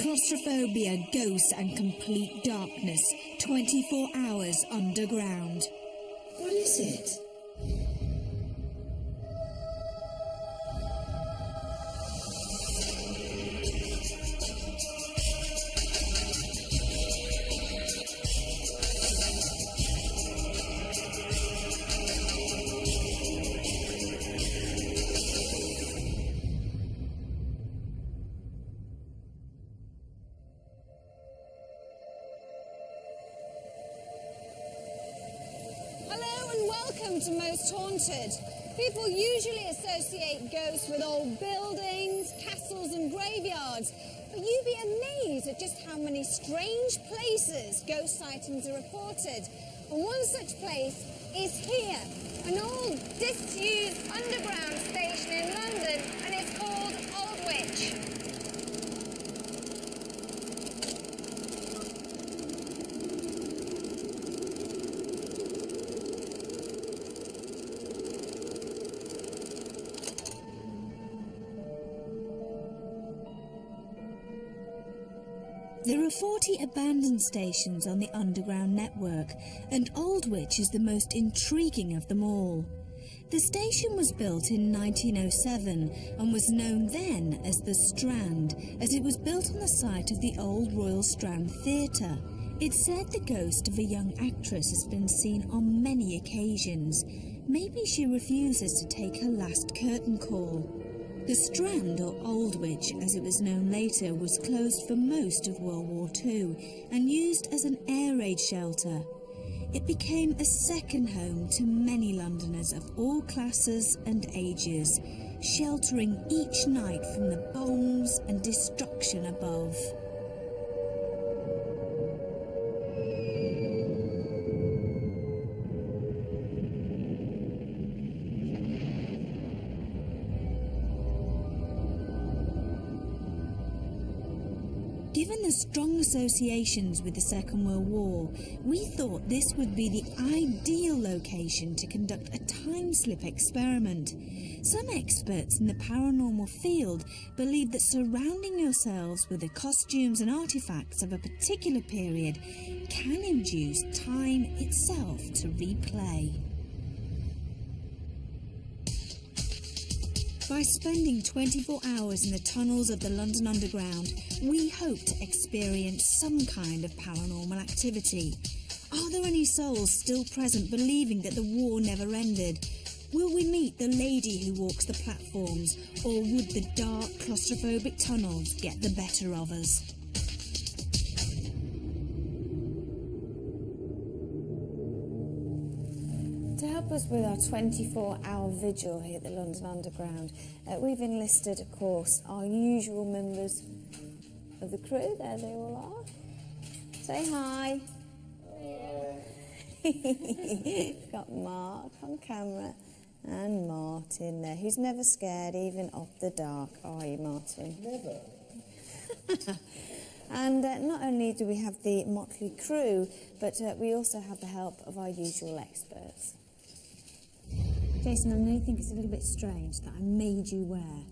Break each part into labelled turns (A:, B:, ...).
A: Claustrophobia, ghosts and complete darkness, 24 hours underground.
B: What is it?
C: Welcome to Most Haunted. People usually associate ghosts with old buildings, castles and graveyards, but you'd be amazed at just how many strange places ghost sightings are reported. And one such place is here, an old disused underground station in London, and it's called Aldwych.
A: There are 40 abandoned stations on the underground network, and Aldwych is the most intriguing of them all. The station was built in 1907 and was known then as the Strand, as it was built on the site of the old Royal Strand Theatre. It's said the ghost of a young actress has been seen on many occasions. Maybe she refuses to take her last curtain call. The Strand, or Aldwych as it was known later, was closed for most of World War II and used as an air raid shelter. It became a second home to many Londoners of all classes and ages, sheltering each night from the bombs and destruction above. Given the strong associations with the Second World War, we thought this would be the ideal location to conduct a time-slip experiment. Some experts in the paranormal field believe that surrounding yourselves with the costumes and artifacts of a particular period can induce time itself to replay. By spending 24 hours in the tunnels of the London Underground, we hope to experience some kind of paranormal activity. Are there any souls still present believing that the war never ended? Will we meet the lady who walks the platforms, or would the dark, claustrophobic tunnels get the better of us?
C: To help us with our 24-hour vigil here at the London Underground, we've enlisted, of course, our usual members of the crew. There they all are. Say hi. We've got Mark on camera and Martin there, who's never scared even of the dark, are you, Martin?
B: Never.
C: And not only do we have the motley crew, but we also have the help of our usual experts. Jason, I know you think it's a little bit strange that I made you wear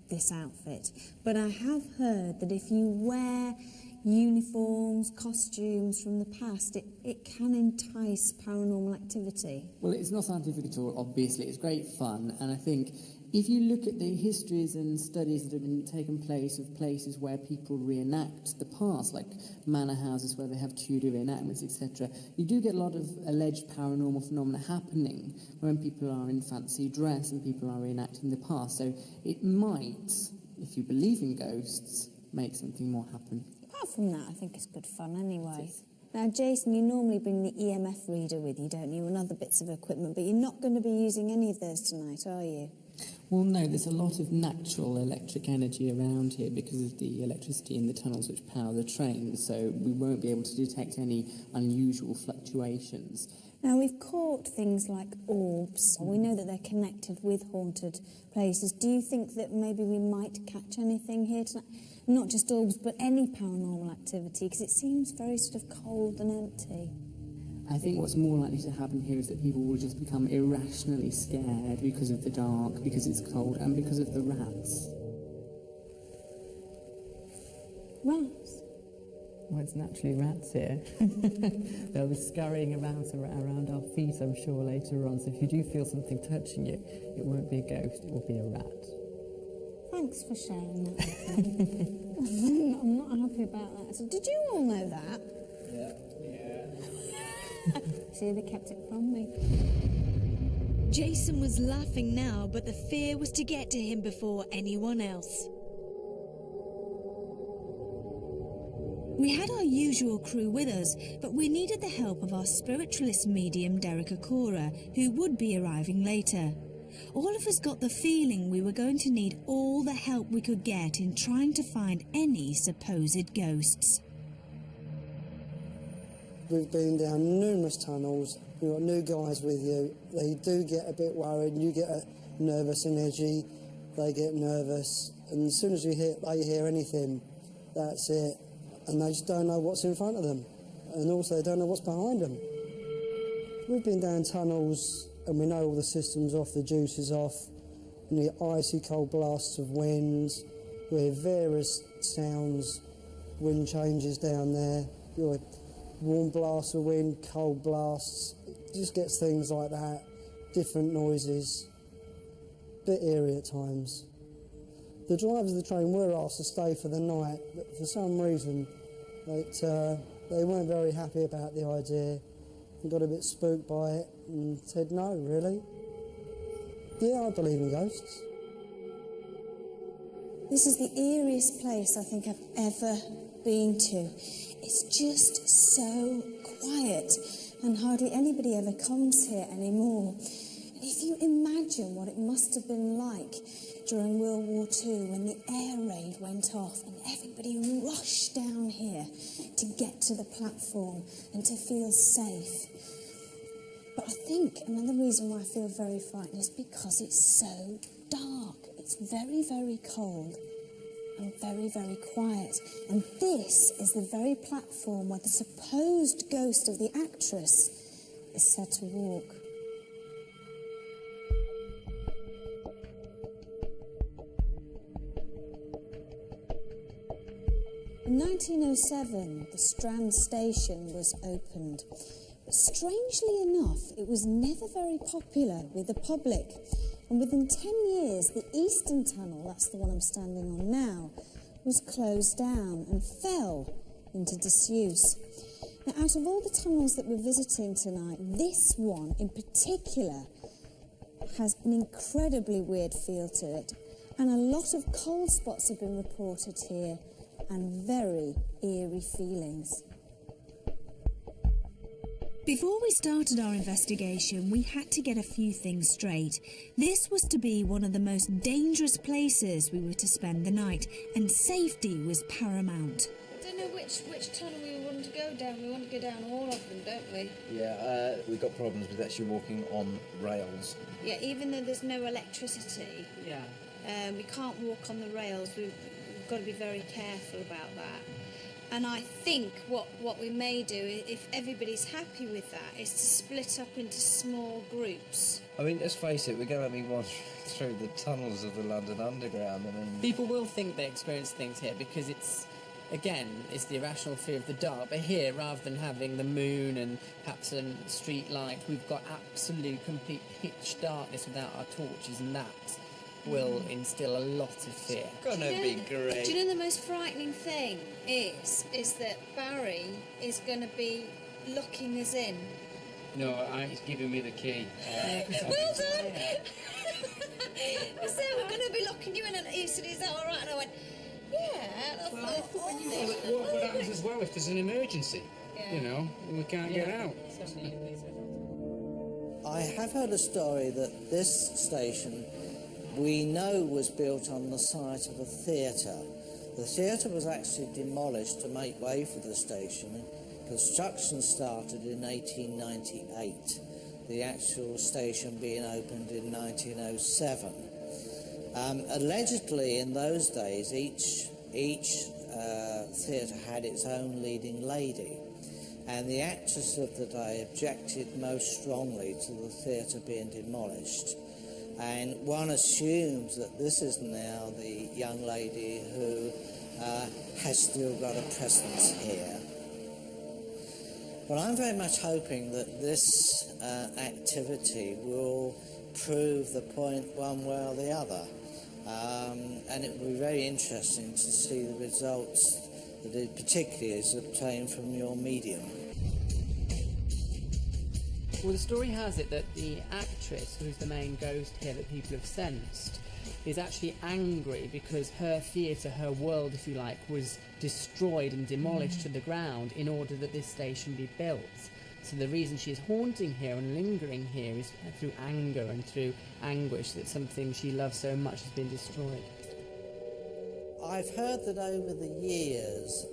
C: this outfit, but I have heard that if you wear uniforms, costumes from the past, it can entice paranormal activity.
D: Well, it's not scientific at all, obviously. It's great fun, and I think if you look at the histories and studies that have been taken place of places where people reenact the past, like manor houses where they have Tudor reenactments, etc., you do get a lot of alleged paranormal phenomena happening when people are in fancy dress and people are reenacting the past. So it might, if you believe in ghosts, make something more happen.
C: Apart from that, I think it's good fun anyway. Now, Jason, you normally bring the EMF reader with you, don't you, and other bits of equipment, but you're not going to be using any of those tonight, are you?
D: Well, no, there's a lot of natural electric energy around here because of the electricity in the tunnels which power the trains, so we won't be able to detect any unusual fluctuations.
C: Now, we've caught things like orbs. We know that they're connected with haunted places. Do you think that maybe we might catch anything here tonight? Not just orbs, but any paranormal activity, because it seems very sort of cold and empty.
D: I think what's more likely to happen here is that people will just become irrationally scared because of the dark, because it's cold, and because of the rats.
C: Rats.
D: Well, it's naturally rats here. They'll be scurrying about around our feet, I'm sure, later on. So if you do feel something touching you, it won't be a ghost, it will be a rat.
C: Thanks for sharing that with me. I'm not happy about that. So did you all know that?
B: Yeah.
C: See, they kept it from me.
A: Jason was laughing now, but the fear was to get to him before anyone else. We had our usual crew with us, but we needed the help of our spiritualist medium Derek Okora, who would be arriving later. All of us got the feeling we were going to need all the help we could get in trying to find any supposed ghosts.
E: We've been down numerous tunnels, we've got new guys with you, they do get a bit worried, you get nervous and edgy, they get nervous, and as soon as they hear anything, that's it. And they just don't know what's in front of them, and also they don't know what's behind them. We've been down tunnels and we know all the systems off, the juice is off, and you get icy cold blasts of wind, we hear various sounds, wind changes down there, you hear warm blasts of wind, cold blasts, it just gets things like that, different noises, bit eerie at times. The drivers of the train were asked to stay for the night, but for some reason they weren't very happy about the idea and got a bit spooked by it and said no, really. Yeah, I believe in ghosts.
C: This is the eeriest place I think I've ever been to. It's just so quiet and hardly anybody ever comes here anymore. And if you imagine what it must have been like during World War II when the air raid went off and everybody rushed down here to get to the platform and to feel safe. But I think another reason why I feel very frightened is because it's so dark. It's very, very cold and very, very quiet. And this is the very platform where the supposed ghost of the actress is said to walk. In 1907, the Strand station was opened. But strangely enough, it was never very popular with the public. And within 10 years, the Eastern Tunnel, that's the one I'm standing on now, was closed down and fell into disuse. Now, out of all the tunnels that we're visiting tonight, this one in particular has an incredibly weird feel to it. And a lot of cold spots have been reported here and very eerie feelings.
A: Before we started our investigation, we had to get a few things straight. This was to be one of the most dangerous places we were to spend the night, and safety was paramount.
F: I don't know which tunnel we want to go down. We want to go down all of them, don't we?
B: Yeah, we've got problems with actually walking on rails.
F: Yeah, even though there's no electricity, we can't walk on the rails. We've got to be very careful about that. And I think what we may do, if everybody's happy with that, is to split up into small groups.
B: I mean, let's face it, we're going to be wandering through the tunnels of the London Underground. I mean,
D: People will think they experience things here because it's the irrational fear of the dark. But here, rather than having the moon and perhaps a street light, we've got absolute, complete pitch darkness without our torches, and that will instill a lot of fear.
B: it's going to be great.
F: Do you know the most frightening thing is that Barry is going to be looking us in?
G: No, he's giving me the key.
F: Well done! He said we're going to be locking you in, and he said, is that all right? And I went, yeah. And I thought,
G: What happens as well if there's an emergency?
F: Yeah.
G: You know, we can't get out.
H: I have heard a story that this station we know was built on the site of a theatre. The theatre was actually demolished to make way for the station. Construction started in 1898, the actual station being opened in 1907. Allegedly, in those days, each theatre had its own leading lady, and the actress of the day objected most strongly to the theatre being demolished. And one assumes that this is now the young lady who has still got a presence here. But I'm very much hoping that this activity will prove the point one way or the other. And it will be very interesting to see the results that it particularly is obtained from your medium.
D: Well, the story has it that the actress, who's the main ghost here that people have sensed, is actually angry because her theatre, her world, if you like, was destroyed and demolished to the ground in order that this station be built. So the reason she's haunting here and lingering here is through anger and through anguish that something she loves so much has been destroyed.
H: I've heard that over the years,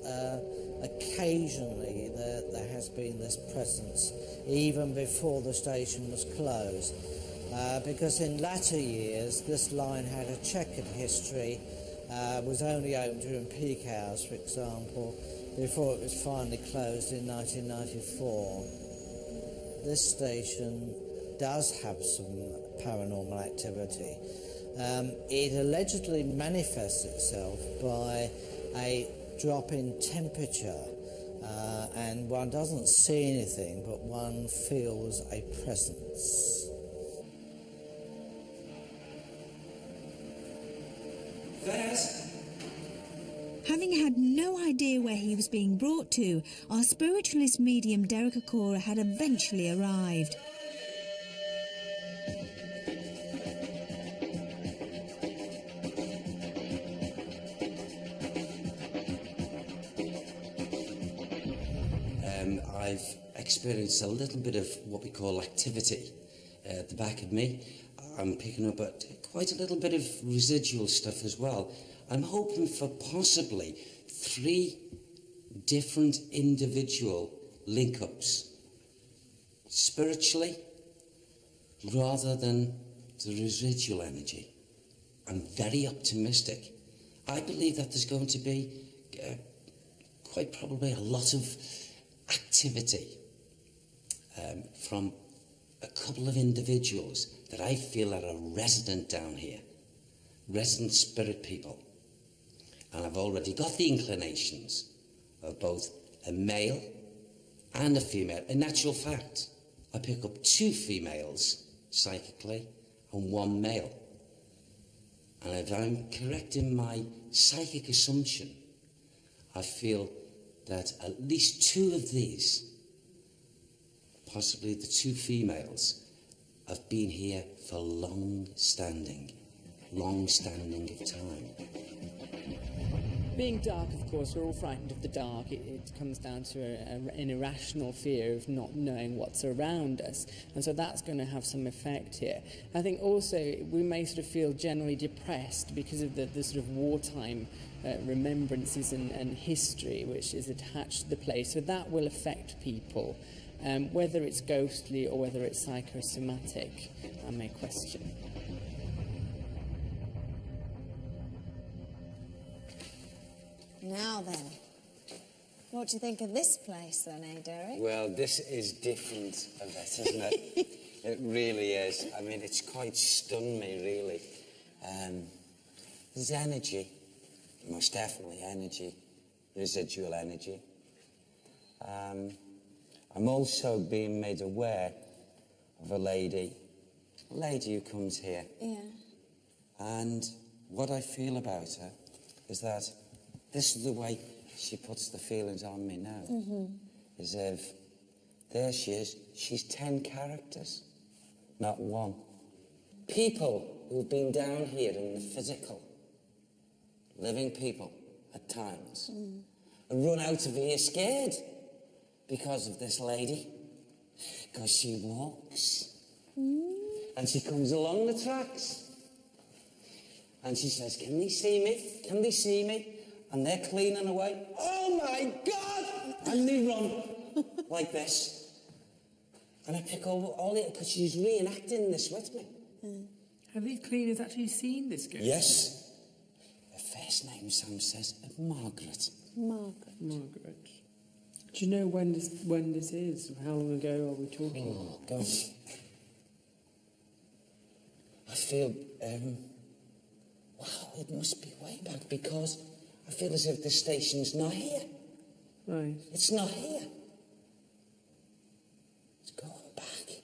H: occasionally there has been this presence, even before the station was closed. Because in latter years, this line had a checkered history, was only open during peak hours, for example, before it was finally closed in 1994. This station does have some paranormal activity. It allegedly manifests itself by a drop in temperature, and one doesn't see anything, but one feels a presence.
A: Having had no idea where he was being brought to, our spiritualist medium Derek Okora had eventually arrived.
I: I've experienced a little bit of what we call activity at the back of me. I'm picking up quite a little bit of residual stuff as well. I'm hoping for possibly 3 different individual link-ups, spiritually, rather than the residual energy. I'm very optimistic. I believe that there's going to be quite probably a lot of activity from a couple of individuals that I feel are resident down here, resident spirit people. And I've already got the inclinations of both a male and a female. In actual fact, I pick up 2 females psychically and 1 male. And if I'm correct in my psychic assumption, I feel that at least 2 of these, possibly the 2 females, have been here for long-standing of time.
D: Being dark, of course, we're all frightened of the dark. It comes down to an irrational fear of not knowing what's around us. And so that's going to have some effect here. I think also we may sort of feel generally depressed because of the sort of wartime remembrances and history which is attached to the place. So that will affect people, whether it's ghostly or whether it's psychosomatic, I may question.
C: Now then, what do you think of this place then, Derek?
I: Well, this is different a bit, isn't it? It really is. I mean, it's quite stunned me, really. There's energy, most definitely energy, residual energy. I'm also being made aware of a lady who comes here.
C: Yeah.
I: And what I feel about her is that this is the way she puts the feelings on me now.
C: Mm-hmm.
I: As if, there she is, she's 10 characters, not 1. People who've been down here in the physical, living people at times, and run out of here scared because of this lady. Because she walks, and she comes along the tracks, and she says, can they see me? Can they see me? And they're cleaning away. Oh my God! And they run like this. And I pick all it because she's reenacting this with me.
D: Have these cleaners actually seen this ghost?
I: Yes. Her first name, Sam says, Margaret.
D: Margaret. Do you know when this is? How long ago are we talking?
I: Oh, gosh. I feel, wow, it must be way back because I feel as if the station's not here.
D: Right.
I: It's not here. It's going back.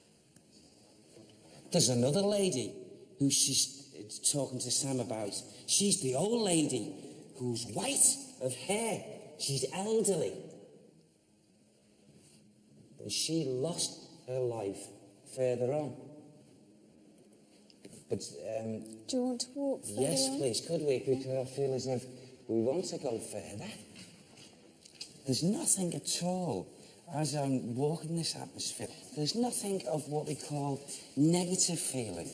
I: There's another lady who she's talking to Sam about. She's the old lady who's white of hair. She's elderly. And she lost her life further on. But,
C: Do you want to walk further
I: yes,
C: on?
I: please, could we? Because I feel as if we want to go further. There's nothing at all, as I'm walking this atmosphere, there's nothing of what we call negative feeling.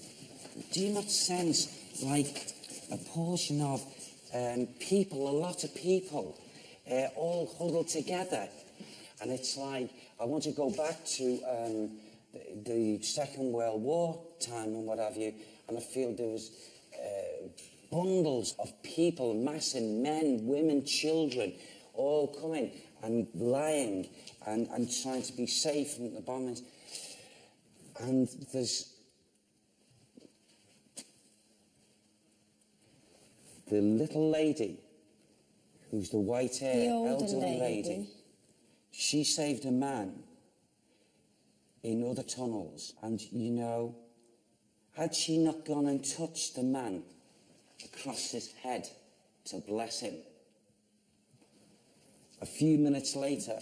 I: Do you not sense like a portion of people, a lot of people, all huddled together? And it's like, I want to go back to the Second World War time and what have you, and I feel there was bundles of people, massing men, women, children, all coming and lying and trying to be safe from the bombings. And there's the little lady, who's the white hair,
C: The older
I: elderly
C: lady.
I: She saved a man in other tunnels, and you know, had she not gone and touched the man across his head to bless him, a few minutes later,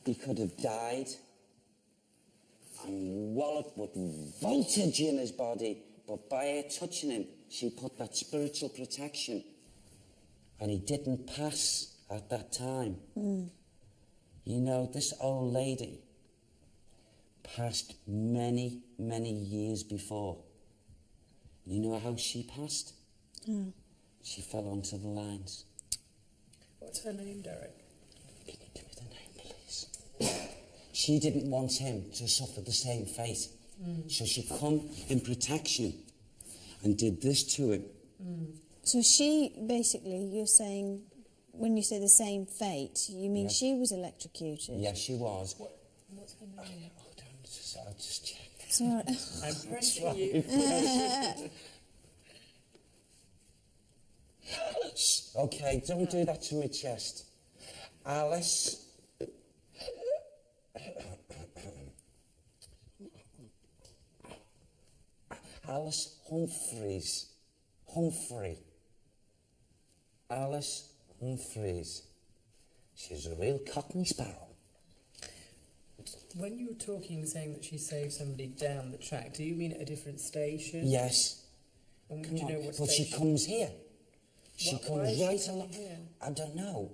I: he could have died and walloped with voltage in his body, but by her touching him, she put that spiritual protection, and he didn't pass at that time. You know, this old lady passed many, many years before. You know how she passed? She fell onto the lines.
G: What's her name, Derek?
I: Can you give me the name, please? She didn't want him to suffer the same fate. So she come in protection and did this to him.
C: So she, basically, you're saying, when you say the same fate, you mean
I: Yes.
C: she was electrocuted?
I: Yes, she was.
G: What's her name?
I: Hold on, I'll just check.
C: Sorry.
G: I'm pressing you.
I: Okay, don't do that to my chest. Alice. Alice Humphreys. Humphrey. Alice Humphreys. She's a real cockney sparrow.
G: When you were talking, saying that she saved somebody down the track, do you mean at a different station?
I: Yes.
G: And do
I: Come
G: you know
I: on.
G: what
I: But
G: station?
I: she comes here. She
G: Why is
I: comes
G: she
I: right
G: coming
I: along.
G: here?
I: I don't know.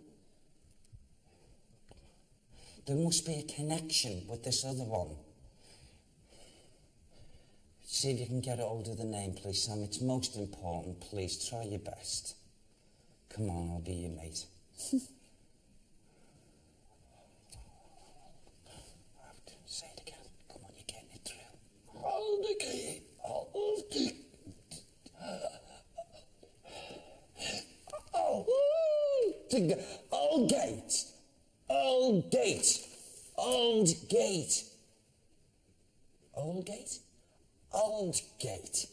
I: There must be a connection with this other one. See if you can get hold of the name, please, Sam. It's most important. Please, try your best. Come on, I'll be your mate. Say it again. Come on, you're getting it through. Hold the key. Hold the... Old gate. Old gate. Old gate. Old gate? Old gate.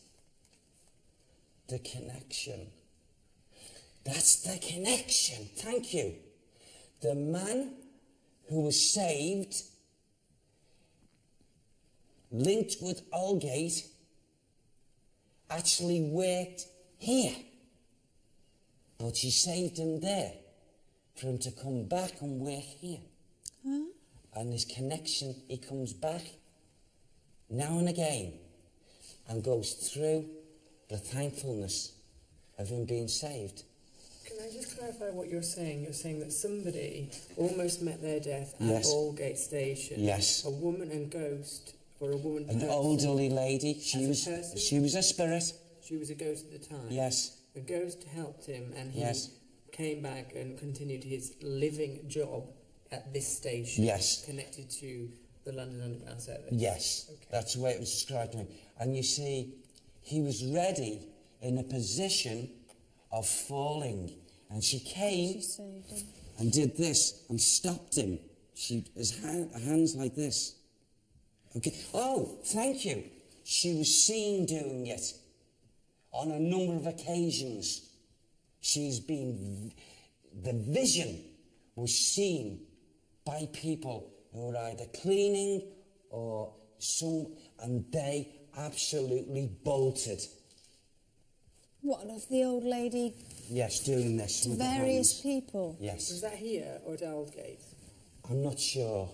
I: The connection. That's the connection. Thank you. The man who was saved, linked with Aldgate, actually worked here. But she saved him there for him to come back and work here. And this connection, he comes back now and again and goes through the thankfulness of him being saved.
G: Can I just clarify what you're saying? You're saying that somebody almost met their death at
I: Yes.
G: Aldgate Station.
I: Yes.
G: A woman and ghost, or a woman
I: An
G: person.
I: elderly lady, she
G: As a
I: was
G: person?
I: a spirit.
G: She was a ghost at the time.
I: Yes.
G: The ghost helped him, and he
I: Yes.
G: came back and continued his living job at this station.
I: Yes.
G: Connected to the London Underground service.
I: Yes,
G: Okay.
I: that's the way it was described to me. And you see, he was ready in a position of falling. And she came
C: She saved him.
I: and did this and stopped him. His hands like this. Okay. Oh, thank you. She was seen doing it on a number of occasions. The vision was seen by people who were either cleaning or and they absolutely bolted.
C: What, of the old lady
I: Yes, doing this.
C: to
I: with the
C: various
I: hands.
C: people?
I: Yes.
G: Was that here or at Aldgate?
I: I'm not sure.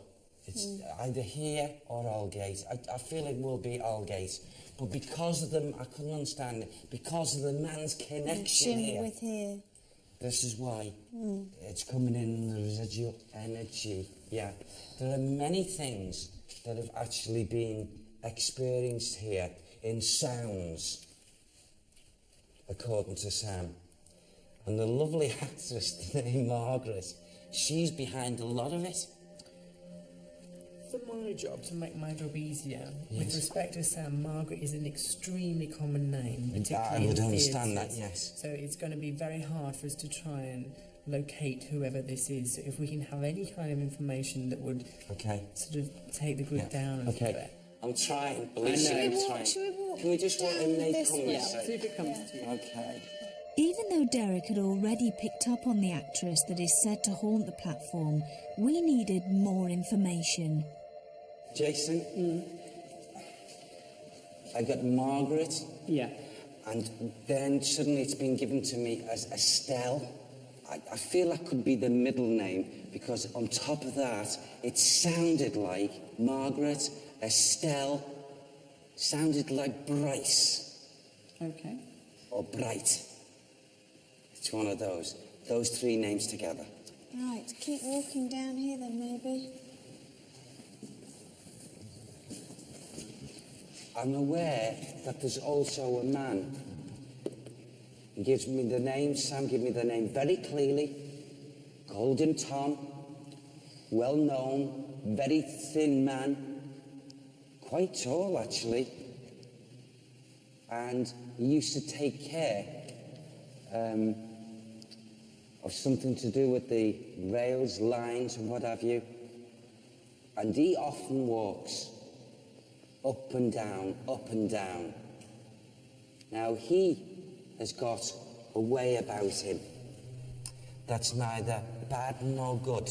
I: It's either here or Aldgate. I feel it will be Aldgate. But because of them, I couldn't understand it. Because of the man's connection here.
C: With here.
I: This is why it's coming in the residual energy. Yeah. There are many things that have actually been experienced here in sounds, according to Sam. And the lovely actress named Margaret, she's behind a lot of it.
G: For my job, to make my job easier, with respect to Sam, Margaret is an extremely common name, particularly
I: I would
G: in
I: understand
G: theatres.
I: that, yes.
G: So it's going to be very hard for us to try and locate whoever this is. So if we can have any kind of information that would sort of take the group down a little bit.
I: I'm trying, believe me, I'm trying. Can we just walk in and come
G: way? See if it comes to you.
I: Okay.
A: Even though Derek had already picked up on the actress that is said to haunt the platform, we needed more information.
I: Jason, I got Margaret.
D: Yeah.
I: And then suddenly it's been given to me as Estelle. I feel that could be the middle name because on top of that, it sounded like Margaret, Estelle, sounded like Bryce.
D: Okay.
I: Or Bright. It's one of those three names together.
C: Right, keep walking down here then, maybe.
I: I'm aware that there's also a man. He gives me the name, Sam gave me the name very clearly. Golden Tom, well known, very thin man, quite tall actually. And he used to take care of something to do with the rails, lines and what have you. And he often walks up and down, up and down. Now he has got a way about him that's neither bad nor good.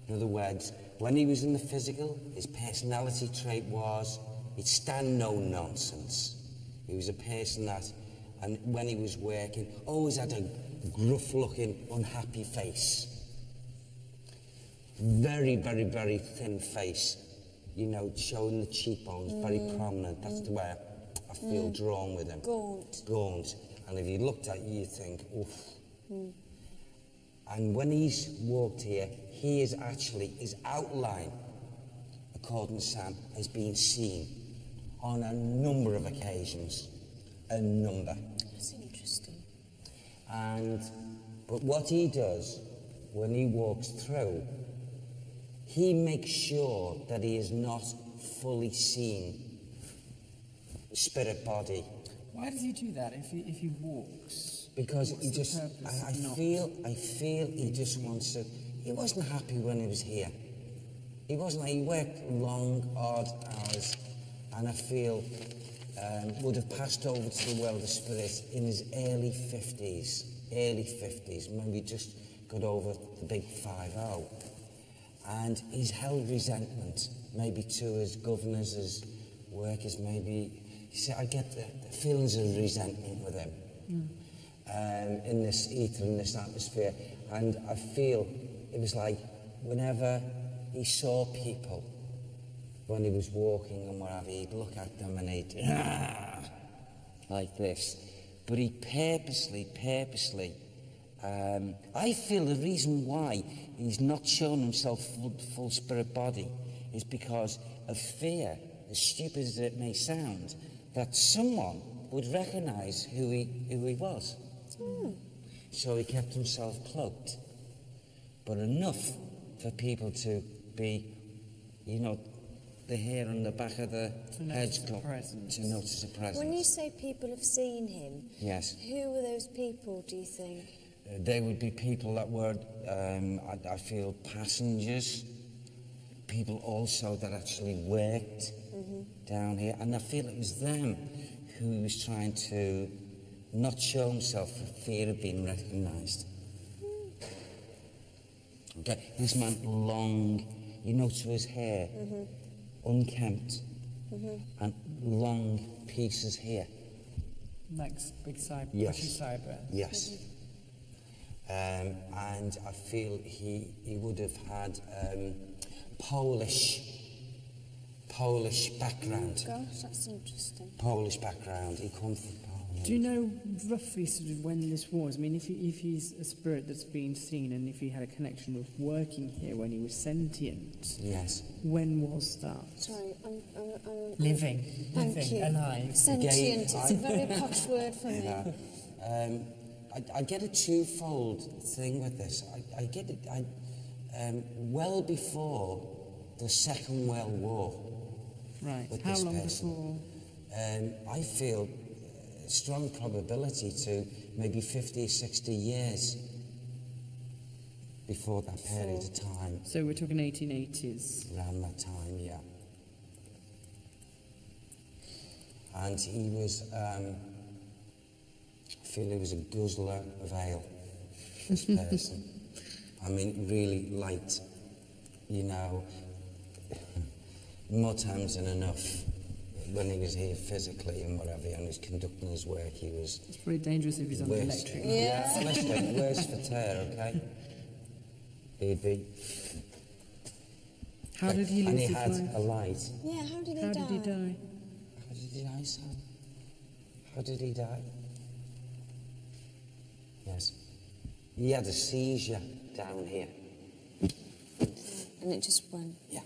I: In other words, when he was in the physical, his personality trait was he'd stand no nonsense. He was a person that, and when he was working, always had a gruff-looking, unhappy face. Very, very, very thin face. You know, showing the cheekbones, very prominent. That's the way I feel drawn with him. Gaunt. And if he looked at you, you'd think, oof. And when he's walked here, he is actually, his outline, according to Sam, has been seen on a number of occasions. A number.
F: That's interesting.
I: But what he does when he walks through, he makes sure that he is not fully seen, spirit body.
G: Why does he do that if he walks?
I: Because he just, I feel he just wants to. He wasn't happy when he was here. He wasn't. He worked long, odd hours, and I feel would have passed over to the world of spirit in his early 50s, maybe just got over the big 5-0. And he's held resentment, maybe to his governors, his workers, maybe. You see, I get the feelings of resentment with him in this ether, in this atmosphere. And I feel it was like whenever he saw people, when he was walking and whatever, he'd look at them and he'd, like this. But he purposely, I feel the reason why he's not shown himself full spirit body is because of fear, as stupid as it may sound, that someone would recognise who he was. So he kept himself cloaked, but enough for people to be, you know, the hair on the back of the head to notice a presence.
C: When you say people have seen him,
I: yes,
C: who are those people, do you think?
I: They would be people that were, I feel, passengers, people also that actually worked down here, and I feel it was them who was trying to not show himself for fear of being recognised. Okay, this man, long, you know, to his hair, unkempt, and long pieces here.
G: Like big side,
I: Yes.
G: bushy sideburns.
I: Yes. And I feel he would have had Polish background.
C: Gosh, that's interesting.
I: Polish background. He comes from Poland.
G: Do you know roughly sort of when this was? I mean, if he's a spirit that's been seen, and if he had a connection with working here when he was sentient,
I: Yes.
G: when was that?
C: Sorry, I'm
G: Living,
C: Thank you.
G: alive.
C: Sentient, it's a very posh word for me.
I: Yeah. I get a twofold thing with this. I get it well before the Second World War.
G: Right.
I: With
G: How
I: this
G: long
I: person.
G: before?
I: I feel strong probability to maybe 50, 60 years before that period of time.
G: So we're talking 1880s.
I: Around that time, yeah. And he was, I feel he was a guzzler of ale, this person. I mean, really liked, you know, more times than enough. When he was here physically and whatever, and he's conducting his work, he was...
G: It's pretty dangerous if he's on the electric.
C: Yeah.
I: Honestly, worse for tear, okay? He'd be...
G: How did he
I: And
G: lose
I: he
G: his
I: had
G: life?
I: a light.
C: Yeah, how did he
G: How
C: die?
G: did he die?
I: How did he die, son? How did he die? Yes. He had a seizure down here.
C: And it just went.
I: Yeah.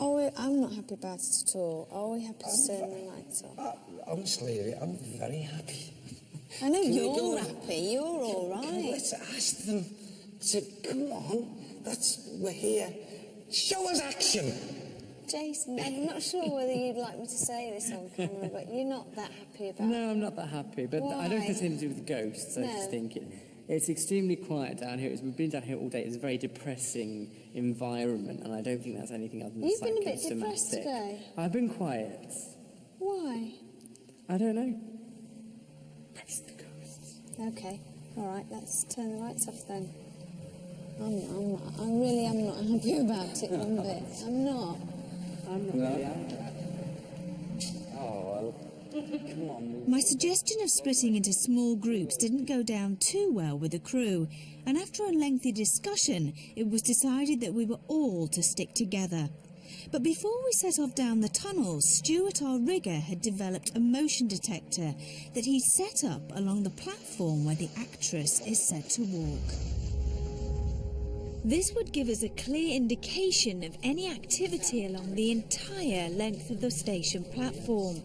C: I'm not happy about it at all. Are we happy to turn the lights off?
I: Honestly, I'm very happy.
C: I know
I: Can we
C: you're
I: go-
C: happy. You're all right.
I: Let's ask them to come on. We're here. Show us action.
C: Jason, I'm not sure whether you'd like me to say this on camera, but you're not that happy about
G: No, I'm not that happy, but I don't think it's anything to do with ghosts. I
C: No.
G: just think it's extremely quiet down here. We've been down here all day. It's a very depressing environment, and I don't think that's anything other than
C: You've been a bit
G: psychosomatic.
C: depressed today.
G: I've been quiet.
C: Why?
G: I don't know. Perhaps the ghosts.
C: Okay, all right, let's turn the lights off then. I really am not happy about it one bit. I'm not.
G: I'm not really either.
I: Oh, well, come on.
A: My suggestion of splitting into small groups didn't go down too well with the crew, and after a lengthy discussion, it was decided that we were all to stick together. But before we set off down the tunnels, Stuart, our rigger, had developed a motion detector that he'd set up along the platform where the actress is said to walk. This would give us a clear indication of any activity along the entire length of the station platform.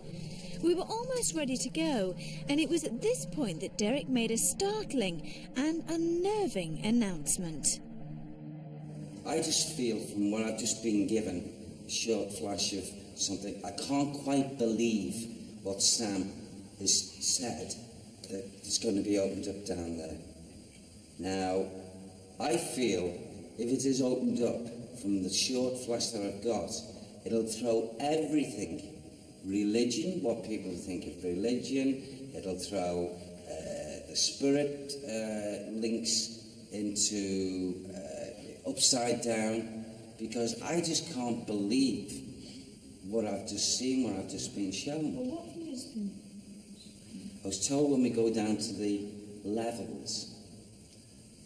A: We were almost ready to go, and it was at this point that Derek made a startling and unnerving announcement.
I: I just feel from what I've just been given, a short flash of something, I can't quite believe what Sam has said, that it's going to be opened up down there. Now, I feel if it is opened up from the short flash that I've got, it'll throw everything, religion, what people think of religion, it'll throw the spirit links into upside down, because I just can't believe what I've just seen, what I've just been shown.
F: Well, what have you just been?
I: I was told when we go down to the levels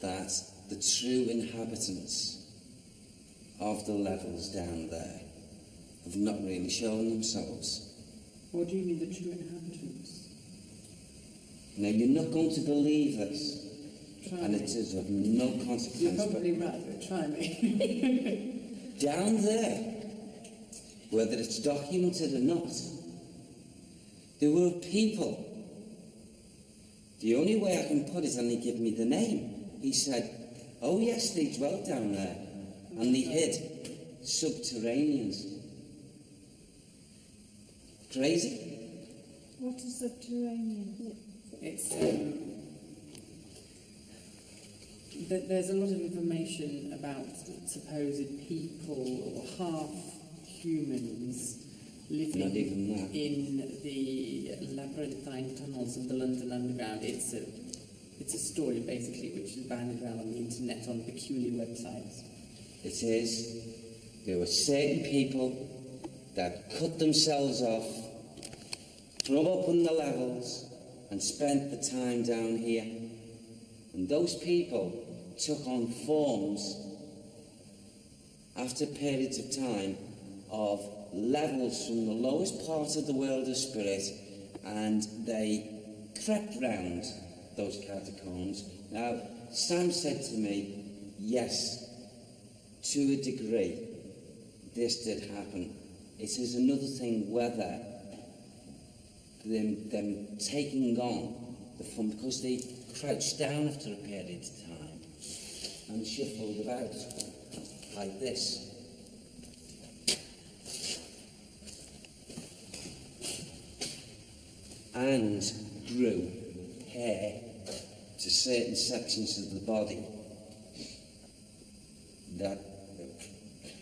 I: that the true inhabitants of the levels down there have not really shown themselves.
G: What do you mean, the true inhabitants?
I: Now, you're not going to believe this,
G: Try
I: and
G: me.
I: it is of no
G: You're
I: consequence,
G: probably right, but try me.
I: but down there, whether it's documented or not, there were people. The only way I can put it, and he gave me the name, he said, oh yes, they dwelt down there, and they hid subterraneans. Crazy?
F: What is subterranean?
G: It's there's a lot of information about supposed people or half humans
D: living
I: Not even that.
D: in the labyrinthine tunnels of the London Underground. It's a story, basically, which is banded around on the internet on peculiar websites.
I: It is. There were certain people that cut themselves off from up in the levels and spent the time down here. And those people took on forms after periods of time of levels from the lowest part of the world of spirit, and they crept round those catacombs. Now, Sam said to me, yes, to a degree, this did happen. It is another thing whether them taking on the fun, because they crouched down after a period of time and shuffled about like this. And grew hair to certain sections of the body that,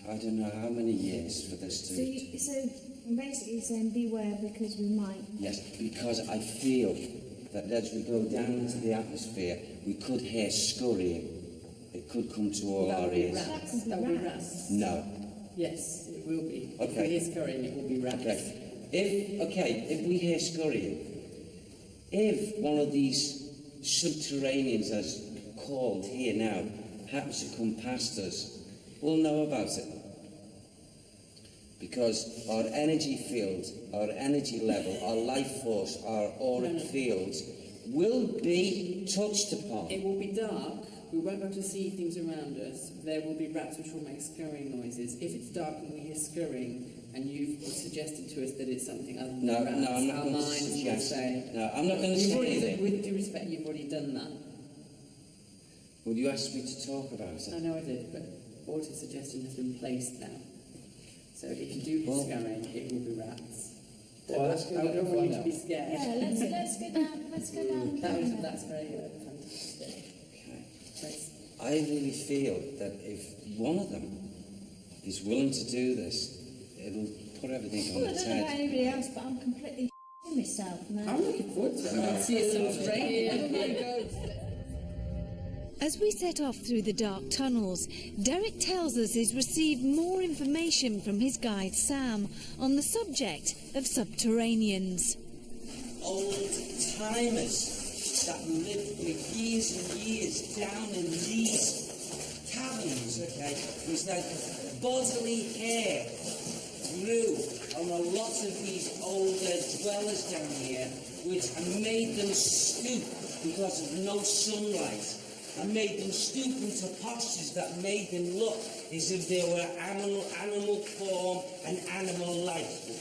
I: I don't know how many years for this to...
C: So basically you're saying beware because we might...
I: Yes, because I feel that as we go down into the atmosphere, we could hear scurrying. It could come to all our ears.
D: That will be rats.
I: No.
D: Yes, it will be.
I: Okay.
D: If we hear scurrying, it will be rats.
I: Okay. If we hear scurrying, if one of these subterraneans, as called here now, happens to come past us, we'll know about it. Because our energy field, our energy level, our life force, our auric fields will be touched upon.
D: It will be dark. We won't be able to see things around us. There will be rats which will make scurrying noises. If it's dark and we hear scurrying, and you've suggested to us that it's something other than rats,
I: No, I'm not
D: our
I: going to
D: minds will
I: suggest.
D: say...
I: No, I'm not going to say anything.
D: With due respect, you've already done that.
I: Would you ask me to talk about it?
D: I know I did, but Orta's suggestion has been placed now. So if you do hear scurrying, it will be rats.
B: Well, let's
D: I don't want you to be scared.
C: Yeah, let's go down. Let's go down.
D: That's very fantastic.
I: Okay. I really feel that if one of them is willing to do this, it'll put everything on
C: Well, I
I: its
C: don't know about
I: head.
C: anybody else, but I'm completely myself now.
D: I'm looking forward to it. I see a little train. Everybody goes.
A: As we set off through the dark tunnels, Derek tells us he's received more information from his guide Sam on the subject of subterraneans.
I: Old timers that lived for years and years down in these caverns, was that bodily hair grew on a lot of these older dwellers down here, which made them stoop because of no sunlight, and made them stoop into postures that made them look as if they were animal form and animal life.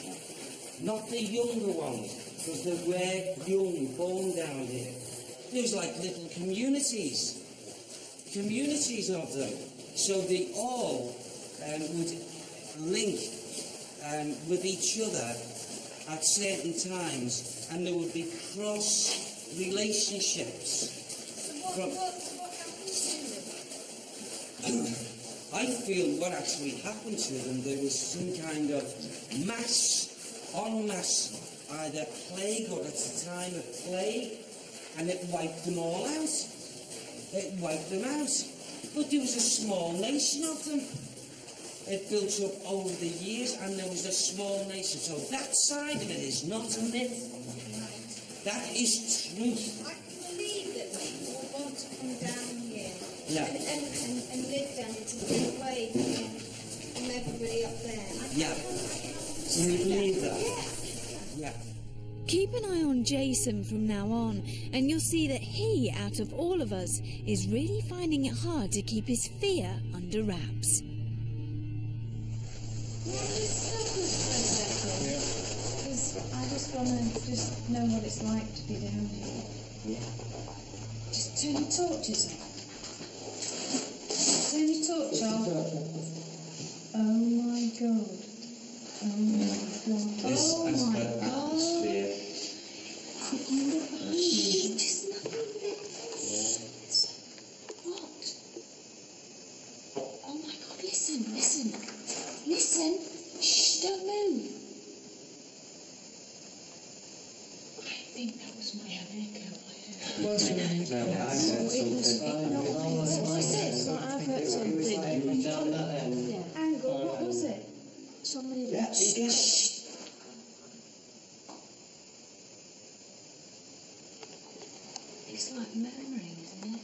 I: Not the younger ones, because they were young, born down here. There was like little communities of them. So they all would link with each other at certain times, and there would be cross relationships.
F: What happened to them?
I: I feel what actually happened to them, there was some kind of en masse, either plague or at a time of plague, and it wiped them all out. It wiped them out. But there was a small nation of them. It built up over the years, and there was a small nation. So that side of it is not a myth. That is truth.
F: I can believe that people want to come down here
I: Yeah.
F: and live down here to get away from everybody up there.
I: Yeah. Can you believe that? Yeah.
A: Keep an eye on Jason from now on, and you'll see that he, out of all of us, is really finding it hard to keep his fear under wraps.
C: Because I just want to just know what it's like to be down here.
I: Yeah.
C: Just turn your torches on. Turn your torch on. Oh my god. Oh my god.
I: This
C: Oh
I: has
C: my
I: got
C: god.
I: atmosphere.
C: Shh, there's nothing there. What? Oh my god, listen. Listen. Shh, don't move.
J: think that was my echo.
B: What's your name? No, I heard something.
J: I've heard something.
F: Angle, what was it?
J: Somebody It's like murmuring, isn't it?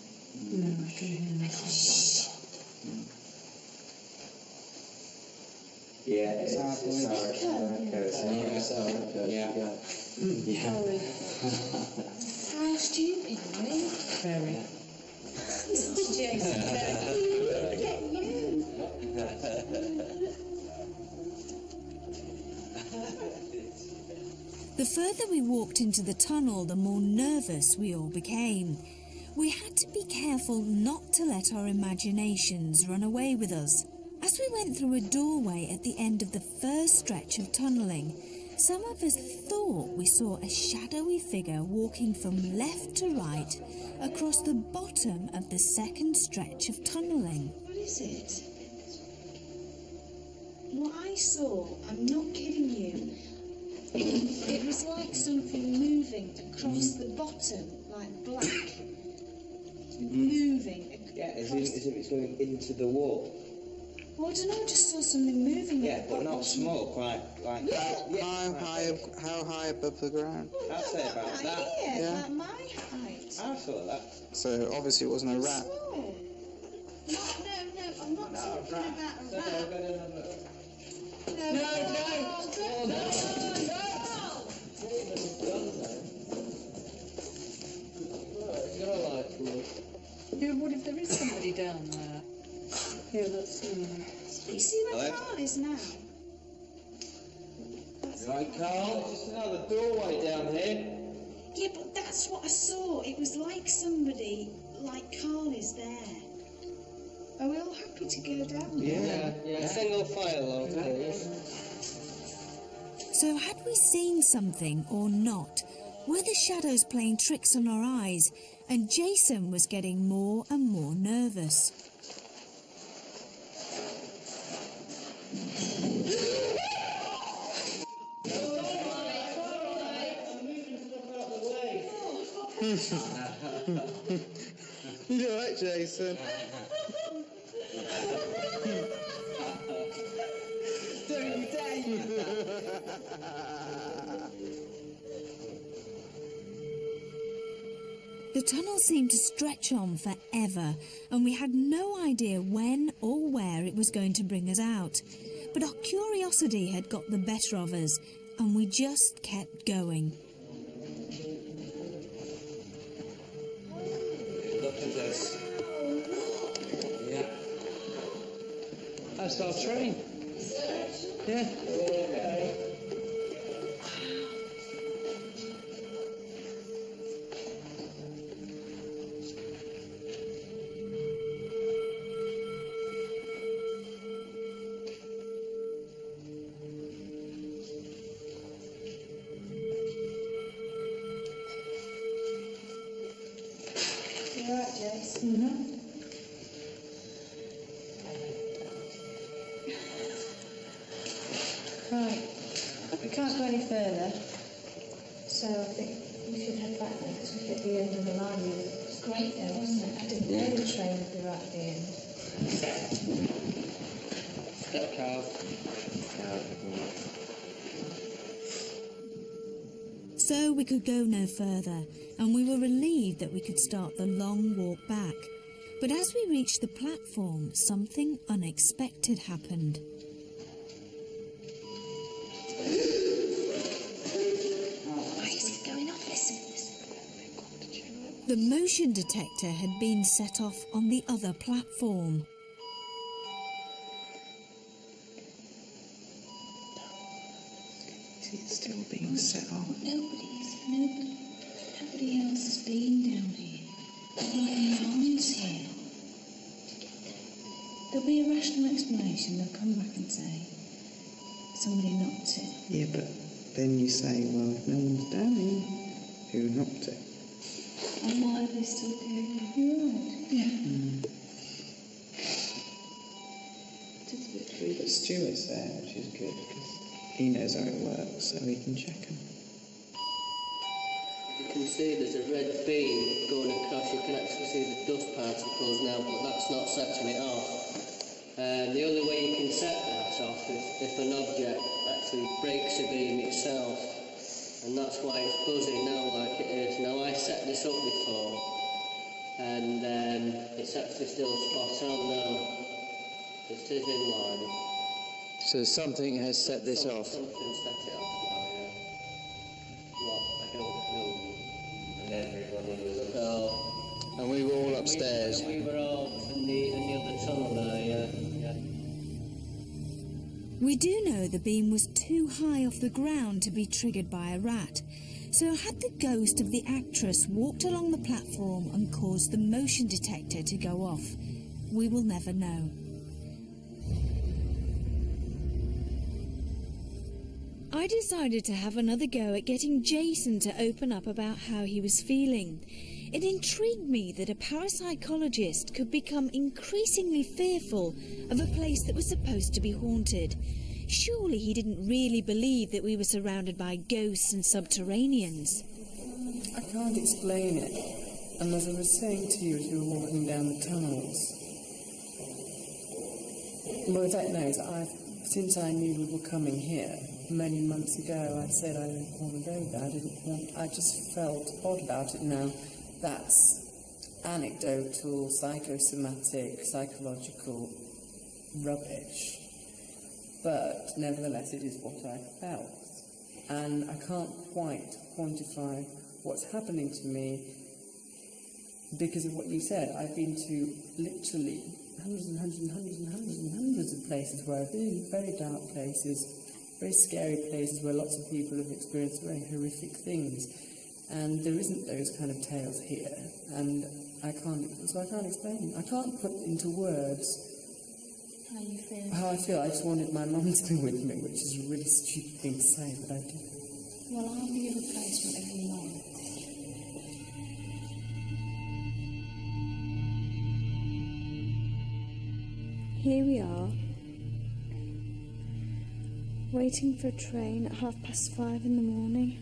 G: No, I can hear that.
B: Yeah, it's our
J: How stupid, really?
G: Very.
A: The further we walked into the tunnel, the more nervous we all became. We had to be careful not to let our imaginations run away with us. As we went through a doorway at the end of the first stretch of tunnelling, some of us thought we saw a shadowy figure walking from left to right across the bottom of the second stretch of tunnelling.
F: What is it? What I saw, I'm not kidding you, it was like something moving across the bottom, like black. Moving across.
B: Yeah, as if it's going into the wall.
F: Well, I don't know, I just saw something moving.
B: Yeah, but not small, quite like...
K: How high above the ground?
B: I'd say about that.
F: Yeah, about my height.
B: I saw that.
K: So obviously it wasn't a rat.
F: Small. No, I'm not talking about a rat. No.
G: Yeah, what if there is somebody down there? Yeah, that's...
F: You see where Carl is now?
B: Right, Carl, just another doorway down here.
F: Yeah, but that's what I saw. It was like somebody, like Carl is there. Are we all happy to go down there?
B: Yeah. Single file log, please.
A: So had we seen something or not? Were the shadows playing tricks on our eyes? And Jason was getting more and more nervous.
K: You're right, Jason.
A: The tunnel seemed to stretch on forever, and we had no idea when or where it was going to bring us out. But our curiosity had got the better of us, and we just kept going.
B: Look at this. Yeah. That's our train. Yeah.
F: You're right, Jace. Right, we can't go any further, so I think we should head back now because we're at the end of the line. It was great there, wasn't it? I didn't know the train would be right at the end.
B: Step, Carl.
A: So we could go no further, and we were relieved that we could start the long walk back. But as we reached the platform, something unexpected happened.
J: Why is it going off? Listen.
A: The motion detector had been set off on the other platform.
K: Is it still being set off?
J: Nobody else has been down here. Nobody else here. There'll be a rational explanation. They'll come back and say somebody knocked it.
K: Yeah, but then you say, well, if no one's down here, who knocked it?
J: And why are they still doing it? You're right. Yeah.
K: It's a bit true, but Stuart's there, which is good, because he knows how it works, so he can check them.
L: You can see there's a red beam going across. You can actually see the dust particles now, but that's not setting it off. The only way you can set that off is if an object actually breaks the beam itself, and that's why it's buzzing now like it is. Now I set this up before, and it's actually still spot on now. It is in line.
B: So something has set this off.
L: Something set it off now, yeah. What? I don't know. And everybody was up.
B: And we were all upstairs.
L: We were all in the other tunnel there, yeah.
A: We do know the beam was too high off the ground to be triggered by a rat. So had the ghost of the actress walked along the platform and caused the motion detector to go off? We will never know. I decided to have another go at getting Jason to open up about how he was feeling. It intrigued me that a parapsychologist could become increasingly fearful of a place that was supposed to be haunted. Surely he didn't really believe that we were surrounded by ghosts and subterraneans.
G: I can't explain it. And as I was saying to you as you were walking down the tunnels, well, that knows, since I knew we were coming here many months ago, I said I didn't want to go there. I just felt odd about it now. That's anecdotal, psychosomatic, psychological rubbish. But nevertheless, it is what I felt. And I can't quite quantify what's happening to me because of what you said. I've been to literally hundreds of places where I've been, very dark places, very scary places where lots of people have experienced very horrific things. And there isn't those kind of tales here, and I can't explain. I can't put into words
J: How you feel?
G: how I feel. I just wanted my mum to be with me, which is a really stupid thing to say, but I did.
J: Well, I'll be your replacement if you want.
C: Here we are, waiting for a train at 5:30 in the morning.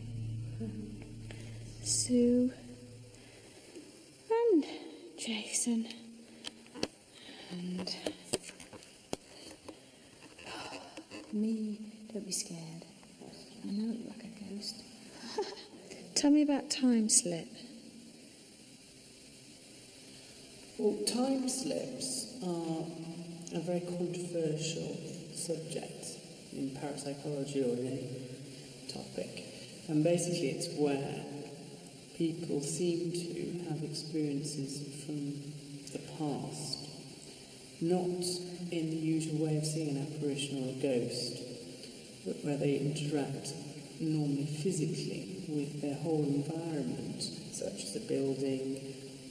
C: Sue and Jason and
J: Me, don't be scared. I know it like a ghost.
C: tell me about time slip.
G: Well, time slips are a very controversial subject in parapsychology or in any topic. And basically it's where people seem to have experiences from the past, not in the usual way of seeing an apparition or a ghost, but where they interact normally physically with their whole environment, such as a building,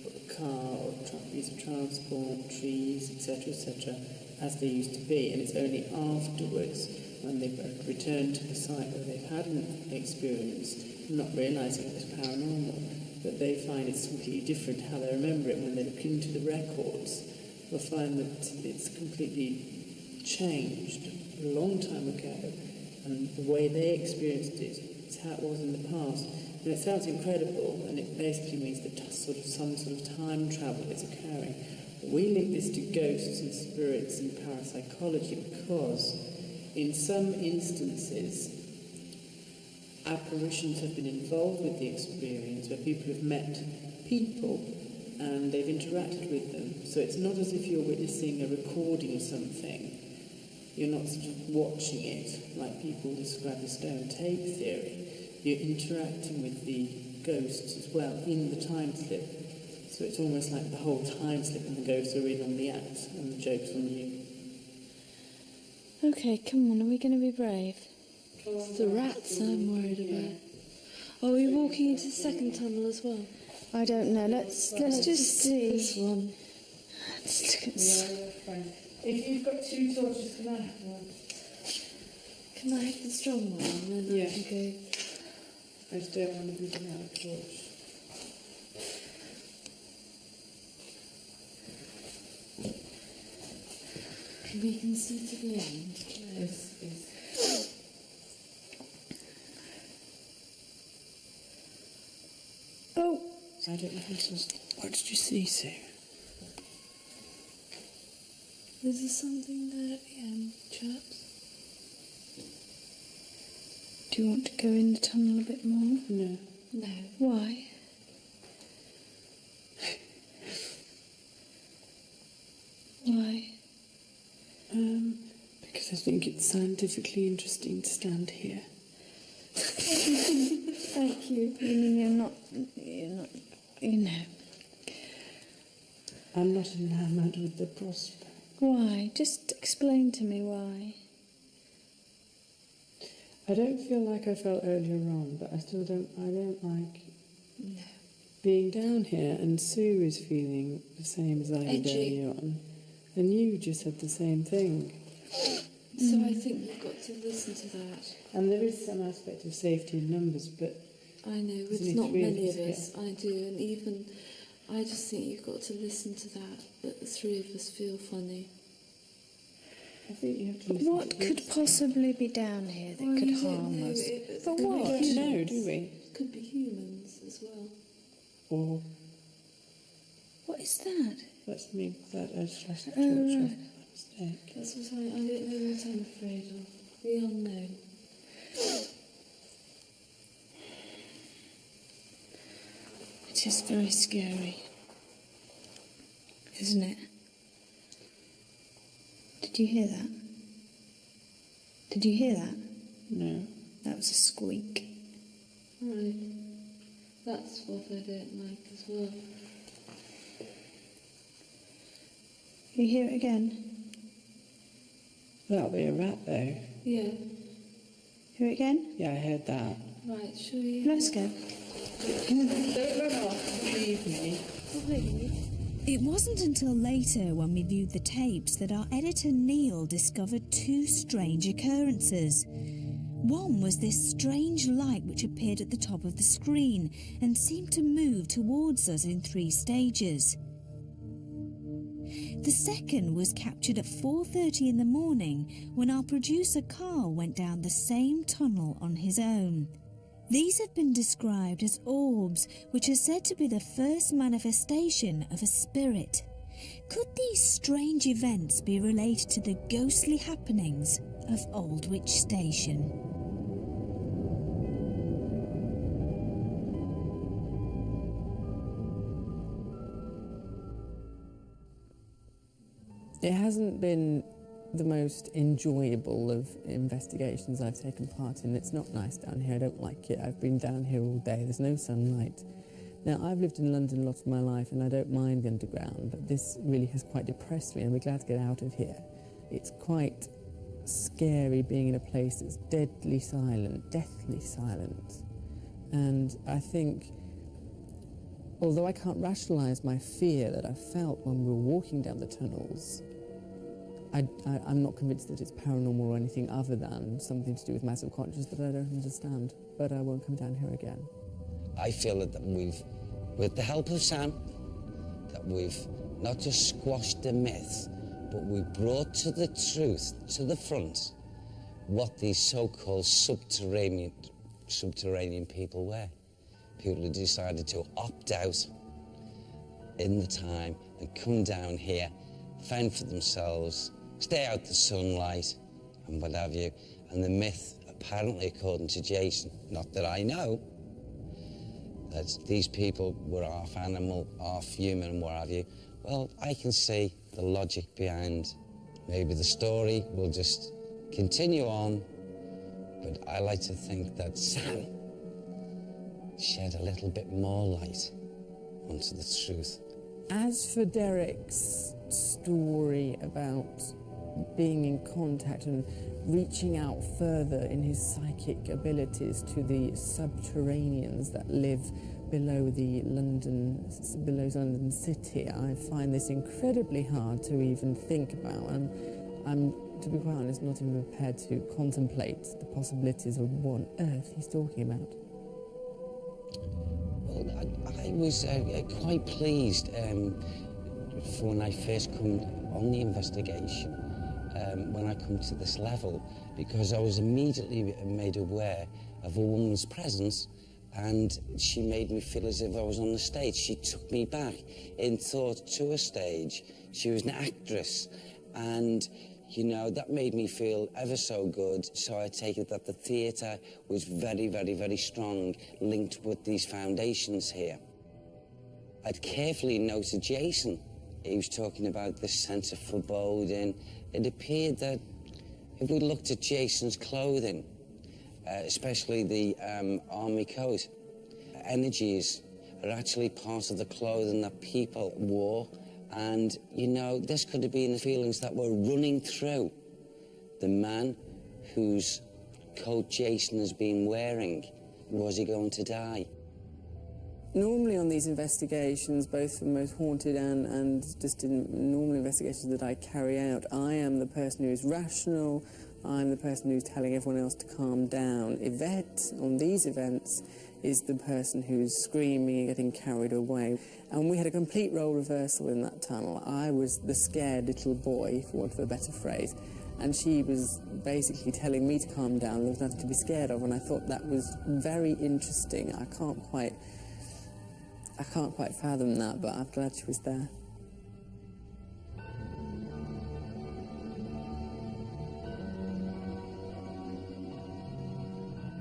G: or a car, or a piece of transport, trees, etc., as they used to be. And it's only afterwards, when they've returned to the site where they've had an experience, not realising it was paranormal, that they find it's completely different how they remember it. When they look into the records, they'll find that it's completely changed a long time ago, and the way they experienced it is how it was in the past. And it sounds incredible, and it basically means that some sort of time travel is occurring. But we link this to ghosts and spirits and parapsychology because in some instances, apparitions have been involved with the experience, where people have met people and they've interacted with them. So it's not as if you're witnessing a recording of something. You're not sort of watching it, like people describe the stone tape theory. You're interacting with the ghosts as well in the time slip. So it's almost like the whole time slip and the ghosts are in on the act and the joke's on you.
C: Okay, come on, are we going to be brave?
J: It's the rats I'm worried about. Are we walking into the second tunnel as well?
C: I don't know. Let's just see.
J: This one.
C: Let's look at
G: If you've got 2 torches, can I have one?
J: Can I have the strong one and then I can go?
G: I just don't want to be without a torch.
J: We can see to the end.
G: Yes. I don't know how to... What did you see, Sue?
J: Is there something there at the end, chaps? Do you want to go in the tunnel a bit more?
G: No.
J: No. Why? Why?
G: Because I think it's scientifically interesting to stand here.
J: Thank you. You mean you're not, you know.
G: I'm not enamoured with the prospect.
J: Why? Just explain to me why.
G: I don't feel like I felt earlier on, but I don't like being down here, and Sue is feeling the same as I did earlier on. And you just said the same thing.
J: So I think you've got to listen to that.
G: And there is some aspect of safety in numbers, but...
J: I know,
G: there's
J: it's
G: only
J: not
G: 3 of
J: many of
G: us
J: us, I do, and even, I just think you've got to listen to that the 3 of us feel funny.
G: I think you have to listen
C: What
G: to
C: could
G: this.
C: possibly be down here that could harm us? But what?
G: We don't know, do we?
J: It could be humans as well.
G: Or...
C: What is that?
G: That's me, that I mistake.
J: That's what I don't know what I'm afraid of. The unknown.
C: It is very scary, isn't it? Did you hear that? Did you hear that?
G: No.
C: That was a squeak.
J: Right. That's what I don't like as well.
C: You hear it again?
G: That'll be a rat, though.
J: Yeah.
C: Hear it again?
G: Yeah, I heard that.
J: Right, shall we...
C: Let's go.
G: Don't run off, leave me.
A: It wasn't until later, when we viewed the tapes, that our editor Neil discovered 2 strange occurrences. One was this strange light which appeared at the top of the screen and seemed to move towards us in 3 stages. The second was captured at 4:30 in the morning, when our producer Carl went down the same tunnel on his own. These have been described as orbs, which are said to be the first manifestation of a spirit. Could these strange events be related to the ghostly happenings of Aldwych Station?
M: It hasn't been the most enjoyable of investigations I've taken part in. It's not nice down here, I don't like it. I've been down here all day, there's no sunlight. Now, I've lived in London a lot of my life and I don't mind the underground, but this really has quite depressed me and we're glad to get out of here. It's quite scary being in a place that's deadly silent, deathly silent. And I think, although I can't rationalise my fear that I felt when we were walking down the tunnels, I'm not convinced that it's paranormal or anything other than something to do with my subconscious that I don't understand. But I won't come down here again.
I: I feel that we've, with the help of Sam, that we've not just squashed the myth, but we've brought to the truth, to the front, what these so-called subterranean people were. People who decided to opt out in the time and come down here, fend for themselves, stay out the sunlight and what have you. And the myth, apparently according to Jason, not that I know, that these people were half animal, half human and what have you. Well, I can see the logic behind. Maybe the story will just continue on, but I like to think that Sam shed a little bit more light onto the truth.
M: As for Derek's story about being in contact and reaching out further in his psychic abilities to the subterraneans that live below London City, I find this incredibly hard to even think about. I'm, to be quite honest, not even prepared to contemplate the possibilities of what on earth he's talking about.
I: Well, I was quite pleased for when I first come on the investigation, when I come to this level, because I was immediately made aware of a woman's presence And she made me feel as if I was on the stage. She took me back in thought to a stage. She was an actress, and you know, that made me feel ever so good. So I take it that the theatre was very, very, very strong, linked with these foundations here. I'd carefully noted Jason. He was talking about the sense of foreboding. It appeared that if we looked at Jason's clothing, especially the army coat, energies are actually part of the clothing that people wore. And, you know, this could have been the feelings that were running through the man whose coat Jason has been wearing. Was he going to die?
M: Normally on these investigations, both the most haunted and just in normal investigations that I carry out, I am the person who is rational, I'm the person who's telling everyone else to calm down. Yvette, on these events, is the person who's screaming and getting carried away. And we had a complete role reversal in that tunnel. I was the scared little boy, for want of a better phrase, and she was basically telling me to calm down. There was nothing to be scared of, and I thought that was very interesting. I can't quite fathom that, but I'm glad she was there.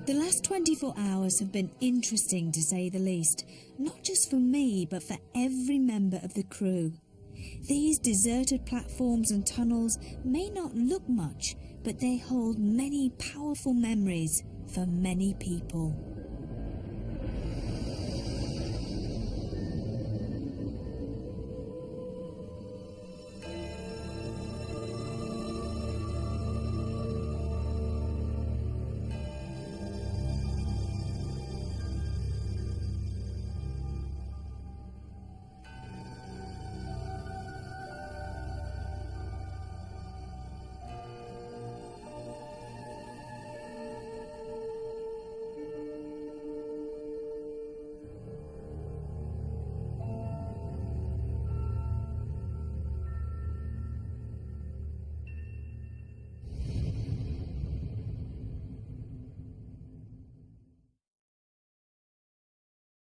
A: The last 24 hours have been interesting, to say the least, not just for me, but for every member of the crew. These deserted platforms and tunnels may not look much, but they hold many powerful memories for many people.